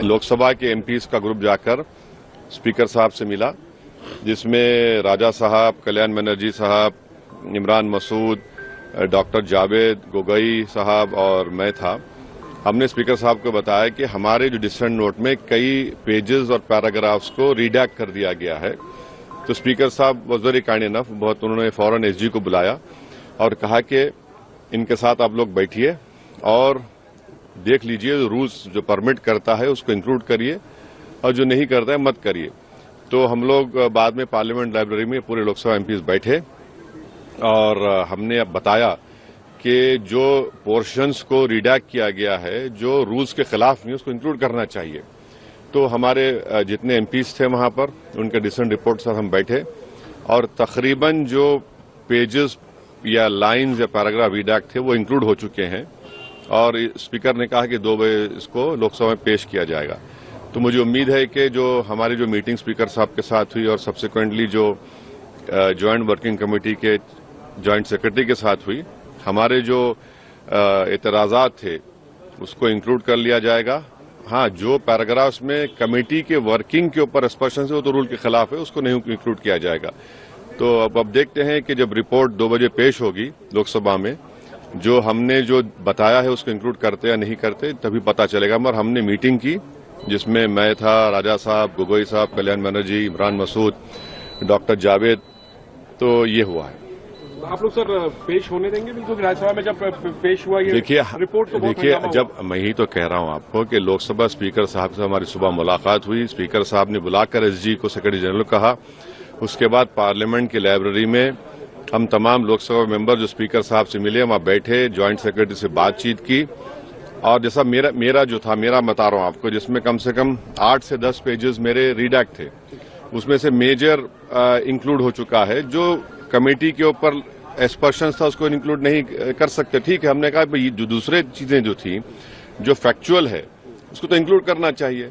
लोक सभा के एमपीज का ग्रुप जाकर स्पीकर साहब से मिला, जिसमें राजा साहब, कल्याण बनर्जी साहब, इमरान मसूद, डॉक्टर जावेद गोगोई साहब और मैं था। हमने स्पीकर साहब को बताया कि हमारे जो डिसेंट नोट में कई पेजेस और पैराग्राफ्स को रीडैक्ट कर दिया गया है। तो स्पीकर साहब वाज वेरी काइंड इनफ, बहुत उन्होंने फौरन एसजी को बुलाया और कहा कि इनके साथ आप लोग बैठिए और देख लीजिए, रूल्स जो परमिट करता है उसको इंक्लूड करिए और जो नहीं करता है मत करिए। तो हम लोग बाद में पार्लियामेंट लाइब्रेरी में पूरे लोकसभा एमपीज बैठे और हमने अब बताया कि जो पोर्शंस को रिडैक्ट किया गया है, जो रूल्स के खिलाफ नहीं, उसको इंक्लूड करना चाहिए। तो हमारे जितने एमपीज थे वहां पर, उनके डिसेंट रिपोर्ट से हम बैठे और तकरीबन जो पेजेस या लाइन्स या पैराग्राफ रिडैक्ट थे वो इंक्लूड हो चुके हैं और स्पीकर ने कहा कि 2 बजे इसको लोकसभा में पेश किया जाएगा। तो मुझे उम्मीद है कि जो हमारी जो मीटिंग स्पीकर साहब के साथ हुई और सब्सिक्वेंटली जो ज्वाइंट वर्किंग कमेटी के ज्वाइंट सेक्रेटरी के साथ हुई, हमारे जो एतराजात थे उसको इंक्लूड कर लिया जाएगा। हाँ, जो पैराग्राफ्स में कमेटी के वर्किंग के ऊपर एक्सप्रेशन है वो तो रूल के खिलाफ है, उसको नहीं इंक्लूड किया जाएगा। तो अब देखते हैं कि जब रिपोर्ट 2 बजे पेश होगी लोकसभा में, जो हमने जो बताया है उसको इंक्लूड करते या नहीं करते तभी पता चलेगा। मगर हमने मीटिंग की जिसमें मैं था, राजा साहब, गोगोई साहब, कल्याण बनर्जी, इमरान मसूद, डॉक्टर जावेद, तो ये हुआ है। आप लोग सर पेश होने देंगे बिल्कुल राज्यसभा में? जब पेश हुआ ये रिपोर्ट तो देखिए, जब मैं ही तो कह रहा हूं आपको कि लोकसभा स्पीकर साहब से हमारी सुबह मुलाकात हुई, स्पीकर साहब ने बुलाकर एसजी को सेक्रेटरी जनरल कहा। उसके बाद पार्लियामेंट की लाइब्रेरी में हम तमाम लोकसभा मेंबर जो स्पीकर साहब से मिले, वहां बैठे, ज्वाइंट सेक्रेटरी से बातचीत की और जैसा मेरा जो था, मेरा बता रहा हूं आपको, जिसमें कम से कम 8 से 10 पेजेस मेरे रीडैक्ट थे, उसमें से मेजर इंक्लूड हो चुका है। जो कमेटी के ऊपर एक्सपर्शंस था उसको इंक्लूड नहीं कर सकते, ठीक है। हमने कहा जो दूसरे चीजें जो थी, जो फैक्चुअल है, उसको तो इंक्लूड करना चाहिए।